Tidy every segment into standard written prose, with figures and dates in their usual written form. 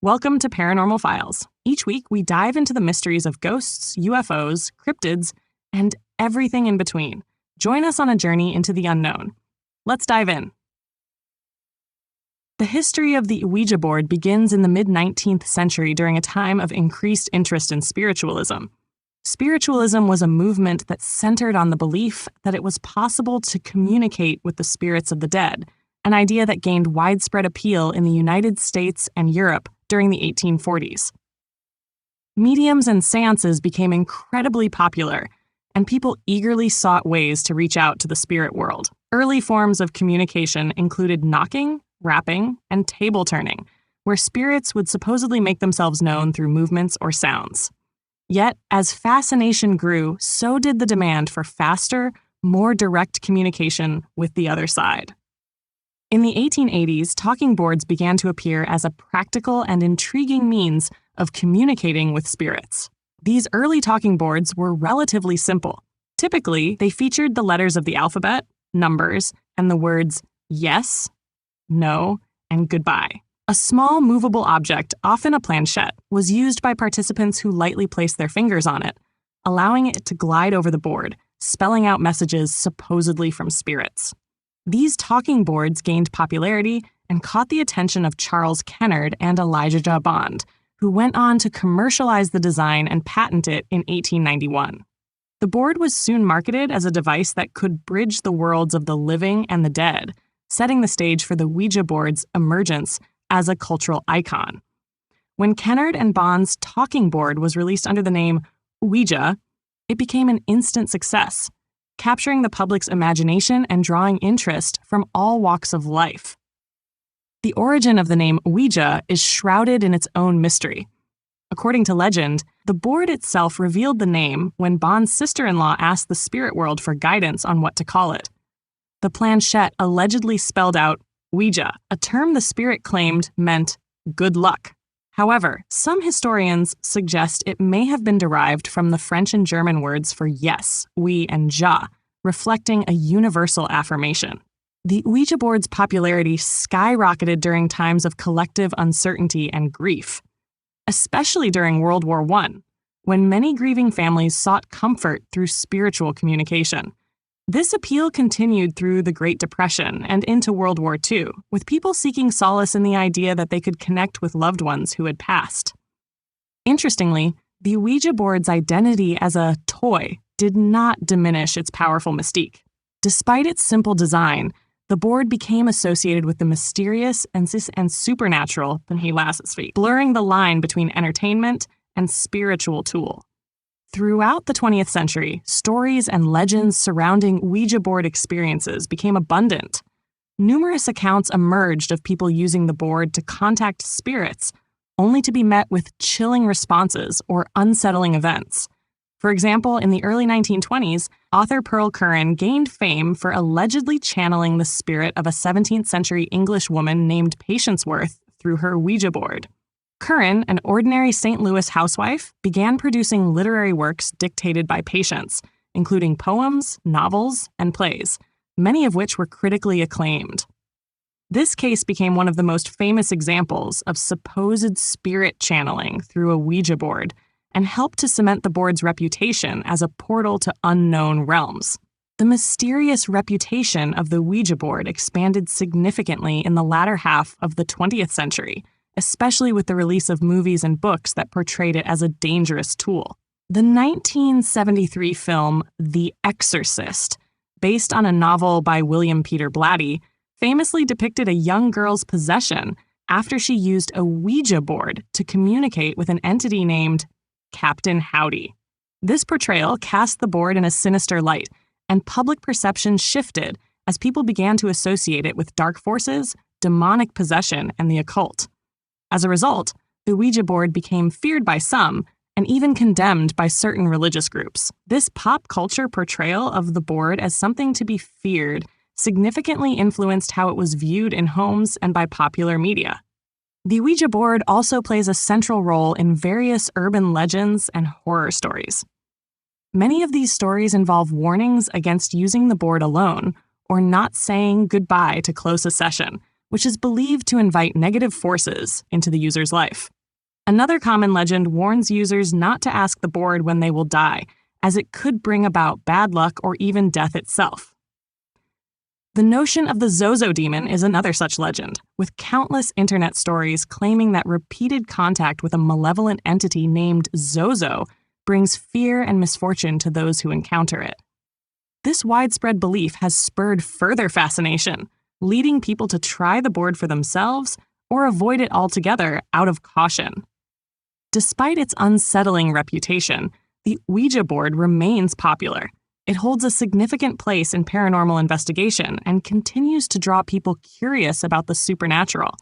Welcome to Paranormal Files. Each week, we dive into the mysteries of ghosts, UFOs, cryptids, and everything in between. Join us on a journey into the unknown. Let's dive in. The history of the Ouija board begins in the mid-19th century during a time of increased interest in spiritualism. Spiritualism was a movement that centered on the belief that it was possible to communicate with the spirits of the dead, an idea that gained widespread appeal in the United States and Europe during the 1840s. Mediums and seances became incredibly popular, and people eagerly sought ways to reach out to the spirit world. Early forms of communication included knocking, rapping, and table turning, where spirits would supposedly make themselves known through movements or sounds. Yet, as fascination grew, so did the demand for faster, more direct communication with the other side. In the 1880s, talking boards began to appear as a practical and intriguing means of communicating with spirits. These early talking boards were relatively simple. Typically, they featured the letters of the alphabet, numbers, and the words yes, no, and goodbye. A small movable object, often a planchette, was used by participants who lightly placed their fingers on it, allowing it to glide over the board, spelling out messages supposedly from spirits. These talking boards gained popularity and caught the attention of Charles Kennard and Elijah Bond, who went on to commercialize the design and patent it in 1891. The board was soon marketed as a device that could bridge the worlds of the living and the dead, setting the stage for the Ouija board's emergence as a cultural icon. When Kennard and Bond's talking board was released under the name Ouija, it became an instant success, capturing the public's imagination and drawing interest from all walks of life. The origin of the name Ouija is shrouded in its own mystery. According to legend, the board itself revealed the name when Bond's sister-in-law asked the spirit world for guidance on what to call it. The planchette allegedly spelled out Ouija, a term the spirit claimed meant good luck. However, some historians suggest it may have been derived from the French and German words for yes, oui, and ja, reflecting a universal affirmation. The Ouija board's popularity skyrocketed during times of collective uncertainty and grief, especially during World War I, when many grieving families sought comfort through spiritual communication. This appeal continued through the Great Depression and into World War II, with people seeking solace in the idea that they could connect with loved ones who had passed. Interestingly, the Ouija board's identity as a toy did not diminish its powerful mystique. Despite its simple design, the board became associated with the mysterious and supernatural, blurring the line between entertainment and spiritual tool. Throughout the 20th century, stories and legends surrounding Ouija board experiences became abundant. Numerous accounts emerged of people using the board to contact spirits, only to be met with chilling responses or unsettling events. For example, in the early 1920s, author Pearl Curran gained fame for allegedly channeling the spirit of a 17th century English woman named Patience Worth through her Ouija board. Curran, an ordinary St. Louis housewife, began producing literary works dictated by Patience, including poems, novels, and plays, many of which were critically acclaimed. This case became one of the most famous examples of supposed spirit channeling through a Ouija board and helped to cement the board's reputation as a portal to unknown realms. The mysterious reputation of the Ouija board expanded significantly in the latter half of the 20th century, especially with the release of movies and books that portrayed it as a dangerous tool. The 1973 film The Exorcist, based on a novel by William Peter Blatty, famously depicted a young girl's possession after she used a Ouija board to communicate with an entity named Captain Howdy. This portrayal cast the board in a sinister light, and public perception shifted as people began to associate it with dark forces, demonic possession, and the occult. As a result, the Ouija board became feared by some and even condemned by certain religious groups. This pop culture portrayal of the board as something to be feared significantly influenced how it was viewed in homes and by popular media. The Ouija board also plays a central role in various urban legends and horror stories. Many of these stories involve warnings against using the board alone or not saying goodbye to close a session, which is believed to invite negative forces into the user's life. Another common legend warns users not to ask the board when they will die, as it could bring about bad luck or even death itself. The notion of the Zozo demon is another such legend, with countless internet stories claiming that repeated contact with a malevolent entity named Zozo brings fear and misfortune to those who encounter it. This widespread belief has spurred further fascination, leading people to try the board for themselves or avoid it altogether out of caution. Despite its unsettling reputation, the Ouija board remains popular. It holds a significant place in paranormal investigation and continues to draw people curious about the supernatural.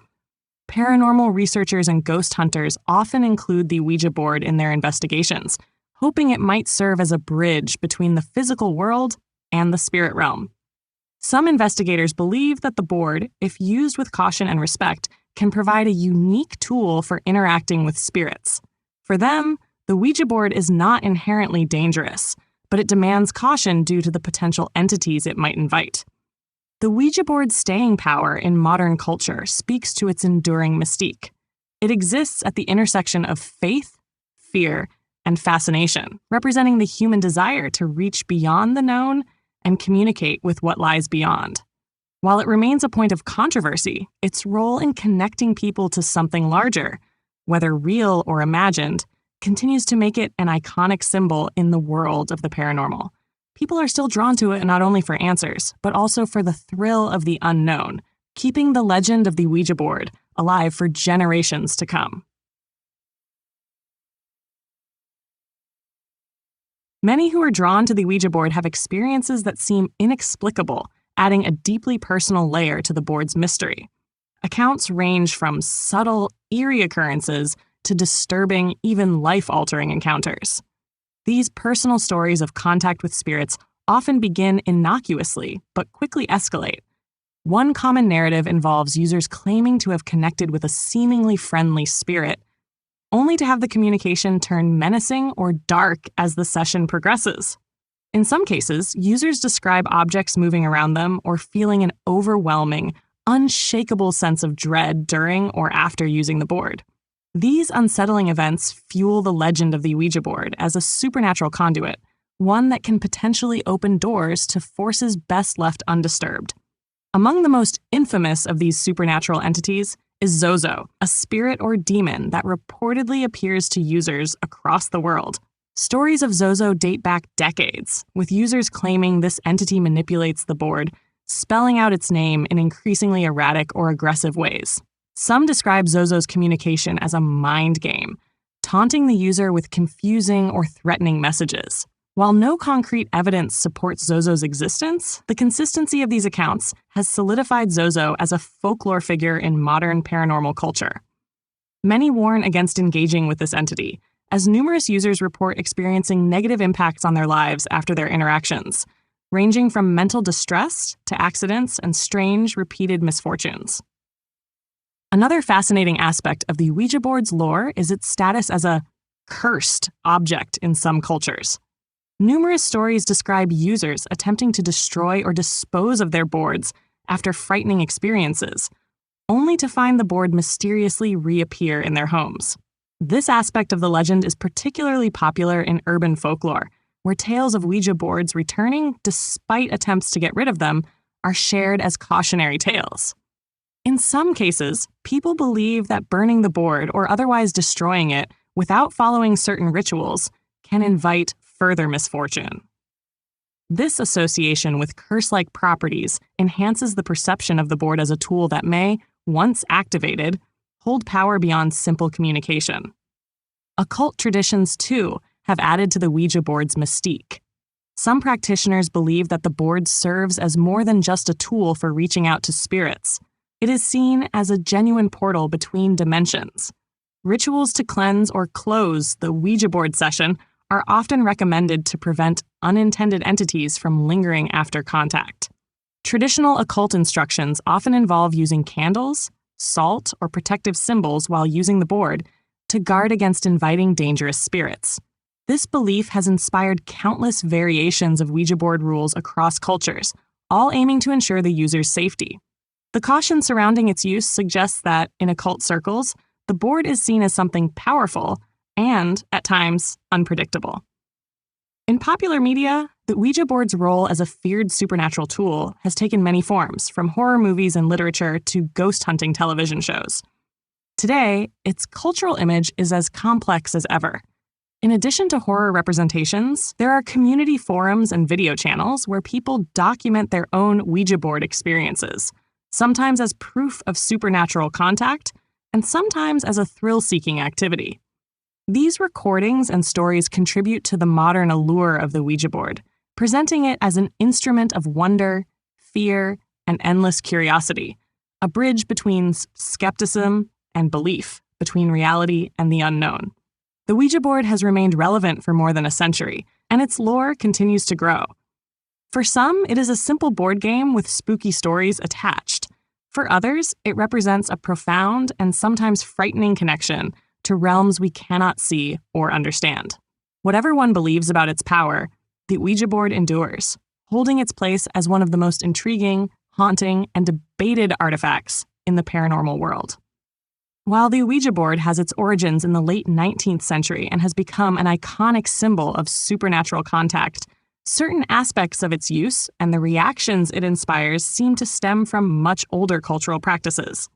Paranormal researchers and ghost hunters often include the Ouija board in their investigations, hoping it might serve as a bridge between the physical world and the spirit realm. Some investigators believe that the board, if used with caution and respect, can provide a unique tool for interacting with spirits. For them, the Ouija board is not inherently dangerous, but it demands caution due to the potential entities it might invite. The Ouija board's staying power in modern culture speaks to its enduring mystique. It exists at the intersection of faith, fear, and fascination, representing the human desire to reach beyond the known and communicate with what lies beyond. While it remains a point of controversy, its role in connecting people to something larger, whether real or imagined, continues to make it an iconic symbol in the world of the paranormal. People are still drawn to it not only for answers, but also for the thrill of the unknown, keeping the legend of the Ouija board alive for generations to come. Many who are drawn to the Ouija board have experiences that seem inexplicable, adding a deeply personal layer to the board's mystery. Accounts range from subtle, eerie occurrences to disturbing, even life-altering encounters. These personal stories of contact with spirits often begin innocuously, but quickly escalate. One common narrative involves users claiming to have connected with a seemingly friendly spirit, only to have the communication turn menacing or dark as the session progresses. In some cases, users describe objects moving around them or feeling an overwhelming, unshakable sense of dread during or after using the board. These unsettling events fuel the legend of the Ouija board as a supernatural conduit, one that can potentially open doors to forces best left undisturbed. Among the most infamous of these supernatural entities is Zozo, a spirit or demon that reportedly appears to users across the world. Stories of Zozo date back decades, with users claiming this entity manipulates the board, spelling out its name in increasingly erratic or aggressive ways. Some describe Zozo's communication as a mind game, taunting the user with confusing or threatening messages. While no concrete evidence supports Zozo's existence, the consistency of these accounts has solidified Zozo as a folklore figure in modern paranormal culture. Many warn against engaging with this entity, as numerous users report experiencing negative impacts on their lives after their interactions, ranging from mental distress to accidents and strange, repeated misfortunes. Another fascinating aspect of the Ouija board's lore is its status as a cursed object in some cultures. Numerous stories describe users attempting to destroy or dispose of their boards after frightening experiences, only to find the board mysteriously reappear in their homes. This aspect of the legend is particularly popular in urban folklore, where tales of Ouija boards returning despite attempts to get rid of them are shared as cautionary tales. In some cases, people believe that burning the board or otherwise destroying it without following certain rituals can invite further misfortune. This association with curse-like properties enhances the perception of the board as a tool that may, once activated, hold power beyond simple communication. Occult traditions, too, have added to the Ouija board's mystique. Some practitioners believe that the board serves as more than just a tool for reaching out to spirits. It is seen as a genuine portal between dimensions. Rituals to cleanse or close the Ouija board session are often recommended to prevent unintended entities from lingering after contact. Traditional occult instructions often involve using candles, salt, or protective symbols while using the board to guard against inviting dangerous spirits. This belief has inspired countless variations of Ouija board rules across cultures, all aiming to ensure the user's safety. The caution surrounding its use suggests that, in occult circles, the board is seen as something powerful and, at times, unpredictable. In popular media, the Ouija board's role as a feared supernatural tool has taken many forms, from horror movies and literature to ghost hunting television shows. Today, its cultural image is as complex as ever. In addition to horror representations, there are community forums and video channels where people document their own Ouija board experiences, sometimes as proof of supernatural contact, and sometimes as a thrill-seeking activity. These recordings and stories contribute to the modern allure of the Ouija board, presenting it as an instrument of wonder, fear, and endless curiosity, a bridge between skepticism and belief, between reality and the unknown. The Ouija board has remained relevant for more than a century, and its lore continues to grow. For some, it is a simple board game with spooky stories attached. For others, it represents a profound and sometimes frightening connection to realms we cannot see or understand. Whatever one believes about its power, the Ouija board endures, holding its place as one of the most intriguing, haunting, and debated artifacts in the paranormal world. While the Ouija board has its origins in the late 19th century and has become an iconic symbol of supernatural contact, certain aspects of its use and the reactions it inspires seem to stem from much older cultural practices.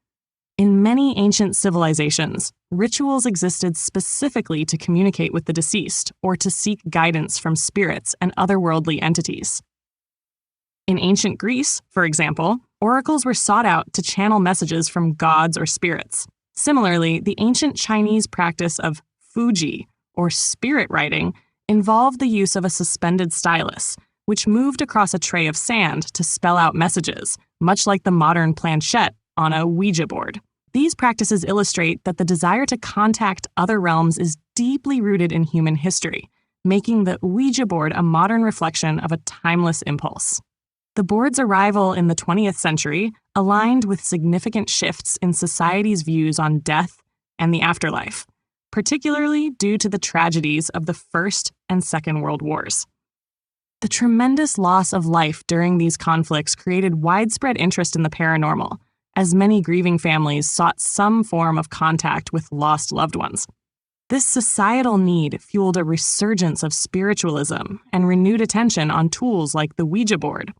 In many ancient civilizations, rituals existed specifically to communicate with the deceased or to seek guidance from spirits and otherworldly entities. In ancient Greece, for example, oracles were sought out to channel messages from gods or spirits. Similarly, the ancient Chinese practice of Fuji, or spirit writing, involved the use of a suspended stylus, which moved across a tray of sand to spell out messages, much like the modern planchette on a Ouija board. These practices illustrate that the desire to contact other realms is deeply rooted in human history, making the Ouija board a modern reflection of a timeless impulse. The board's arrival in the 20th century aligned with significant shifts in society's views on death and the afterlife, particularly due to the tragedies of the First and Second World Wars. The tremendous loss of life during these conflicts created widespread interest in the paranormal, as many grieving families sought some form of contact with lost loved ones. This societal need fueled a resurgence of spiritualism and renewed attention on tools like the Ouija board.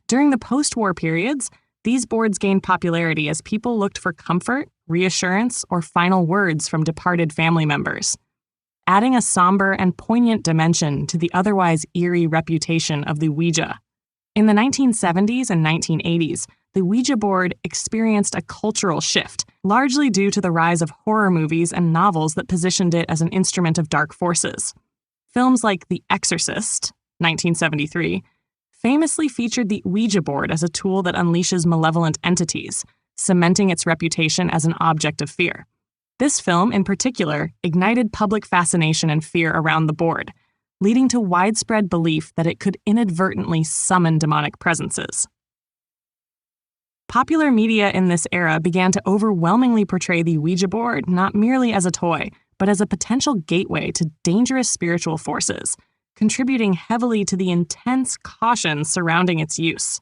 During the post-war periods, these boards gained popularity as people looked for comfort, reassurance, or final words from departed family members, adding a somber and poignant dimension to the otherwise eerie reputation of the Ouija. In the 1970s and 1980s, the Ouija board experienced a cultural shift, largely due to the rise of horror movies and novels that positioned it as an instrument of dark forces. Films like The Exorcist, 1973, famously featured the Ouija board as a tool that unleashes malevolent entities, cementing its reputation as an object of fear. This film, in particular, ignited public fascination and fear around the board, leading to widespread belief that it could inadvertently summon demonic presences. Popular media in this era began to overwhelmingly portray the Ouija board not merely as a toy, but as a potential gateway to dangerous spiritual forces, contributing heavily to the intense caution surrounding its use.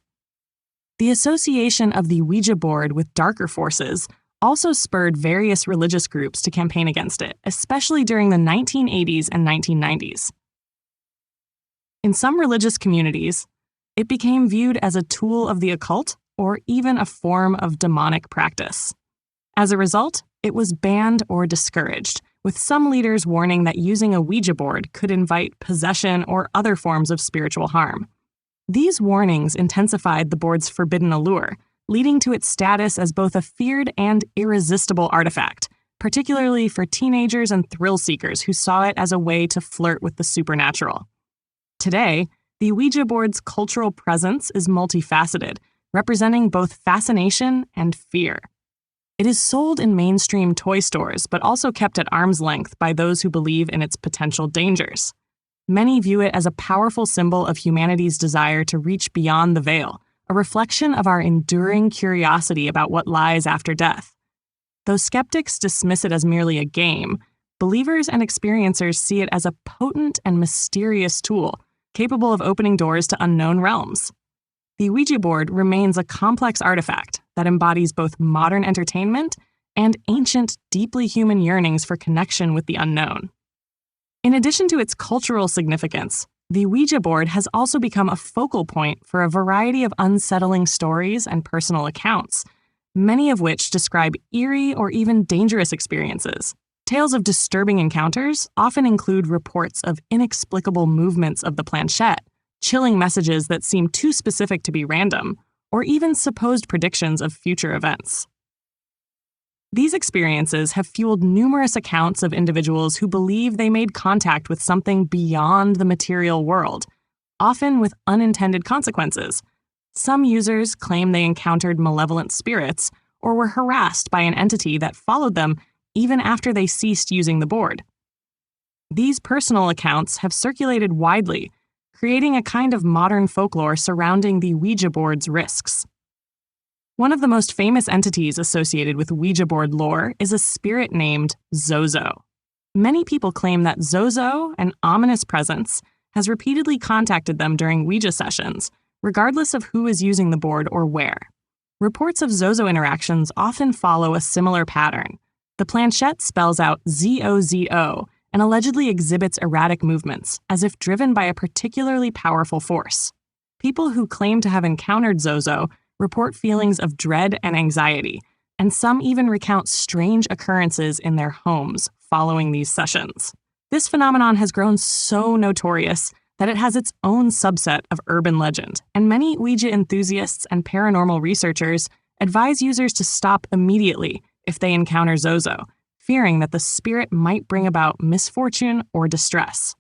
The association of the Ouija board with darker forces also spurred various religious groups to campaign against it, especially during the 1980s and 1990s. In some religious communities, it became viewed as a tool of the occult or even a form of demonic practice. As a result, it was banned or discouraged, with some leaders warning that using a Ouija board could invite possession or other forms of spiritual harm. These warnings intensified the board's forbidden allure, leading to its status as both a feared and irresistible artifact, particularly for teenagers and thrill seekers who saw it as a way to flirt with the supernatural. Today, the Ouija board's cultural presence is multifaceted, representing both fascination and fear. It is sold in mainstream toy stores, but also kept at arm's length by those who believe in its potential dangers. Many view it as a powerful symbol of humanity's desire to reach beyond the veil, a reflection of our enduring curiosity about what lies after death. Though skeptics dismiss it as merely a game, believers and experiencers see it as a potent and mysterious tool, capable of opening doors to unknown realms. the Ouija board remains a complex artifact that embodies both modern entertainment and ancient, deeply human yearnings for connection with the unknown. In addition to its cultural significance, the Ouija board has also become a focal point for a variety of unsettling stories and personal accounts, many of which describe eerie or even dangerous experiences. Tales of disturbing encounters often include reports of inexplicable movements of the planchette, chilling messages that seem too specific to be random, or even supposed predictions of future events. These experiences have fueled numerous accounts of individuals who believe they made contact with something beyond the material world, often with unintended consequences. Some users claim they encountered malevolent spirits or were harassed by an entity that followed them even after they ceased using the board. These personal accounts have circulated widely, creating a kind of modern folklore surrounding the Ouija board's risks. One of the most famous entities associated with Ouija board lore is a spirit named Zozo. Many people claim that Zozo, an ominous presence, has repeatedly contacted them during Ouija sessions, regardless of who is using the board or where. Reports of Zozo interactions often follow a similar pattern. The planchette spells out ZOZO and allegedly exhibits erratic movements, as if driven by a particularly powerful force. People who claim to have encountered Zozo report feelings of dread and anxiety, and some even recount strange occurrences in their homes following these sessions. This phenomenon has grown so notorious that it has its own subset of urban legend, and many Ouija enthusiasts and paranormal researchers advise users to stop immediately if they encounter Zozo, fearing that the spirit might bring about misfortune or distress.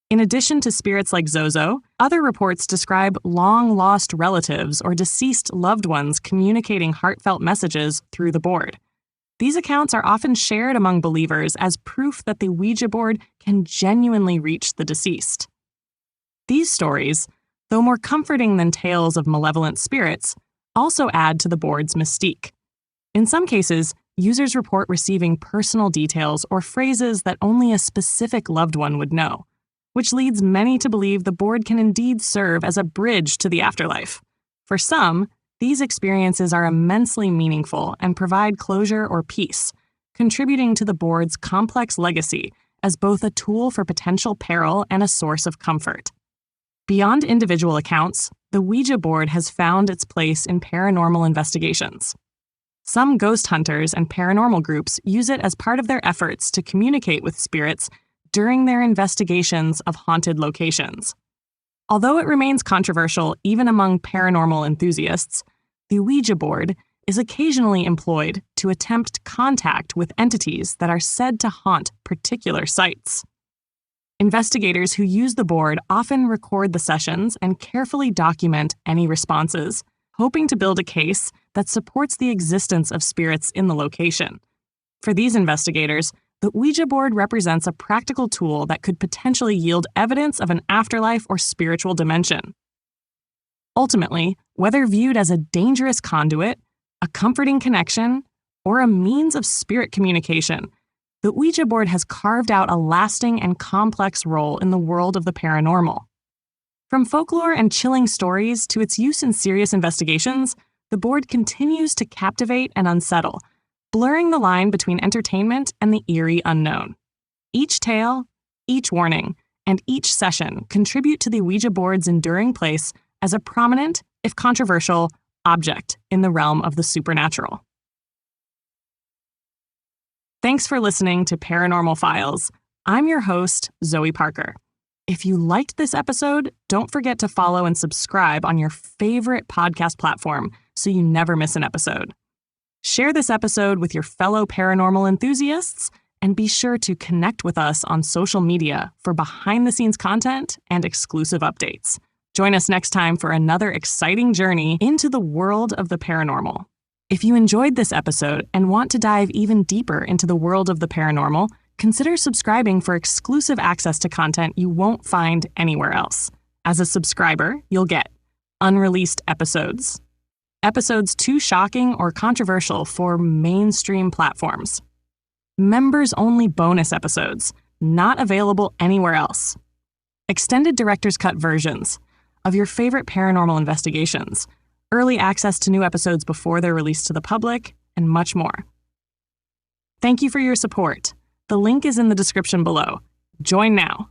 In addition to spirits like Zozo, other reports describe long-lost relatives or deceased loved ones communicating heartfelt messages through the board. These accounts are often shared among believers as proof that the Ouija board can genuinely reach the deceased. These stories, though more comforting than tales of malevolent spirits, also add to the board's mystique. In some cases, users report receiving personal details or phrases that only a specific loved one would know, which leads many to believe the board can indeed serve as a bridge to the afterlife. For some, these experiences are immensely meaningful and provide closure or peace, contributing to the board's complex legacy as both a tool for potential peril and a source of comfort. Beyond individual accounts, the Ouija board has found its place in paranormal investigations. Some ghost hunters and paranormal groups use it as part of their efforts to communicate with spirits during their investigations of haunted locations. Although it remains controversial even among paranormal enthusiasts, the Ouija board is occasionally employed to attempt contact with entities that are said to haunt particular sites. Investigators who use the board often record the sessions and carefully document any responses, hoping to build a case that supports the existence of spirits in the location. For these investigators, the Ouija board represents a practical tool that could potentially yield evidence of an afterlife or spiritual dimension. Ultimately, whether viewed as a dangerous conduit, a comforting connection, or a means of spirit communication, the Ouija board has carved out a lasting and complex role in the world of the paranormal. From folklore and chilling stories to its use in serious investigations, the board continues to captivate and unsettle, blurring the line between entertainment and the eerie unknown. Each tale, each warning, and each session contribute to the Ouija board's enduring place as a prominent, if controversial, object in the realm of the supernatural. Thanks for listening to Paranormal Files. I'm your host, Zoe Parker. If you liked this episode, don't forget to follow and subscribe on your favorite podcast platform so you never miss an episode. Share this episode with your fellow paranormal enthusiasts, and be sure to connect with us on social media for behind-the-scenes content and exclusive updates. Join us next time for another exciting journey into the world of the paranormal. If you enjoyed this episode and want to dive even deeper into the world of the paranormal, consider subscribing for exclusive access to content you won't find anywhere else. As a subscriber, you'll get unreleased episodes too shocking or controversial for mainstream platforms, members-only bonus episodes, not available anywhere else, extended director's cut versions, of your favorite paranormal investigations, early access to new episodes before they're released to the public, and much more. Thank you for your support. The link is in the description below. Join now.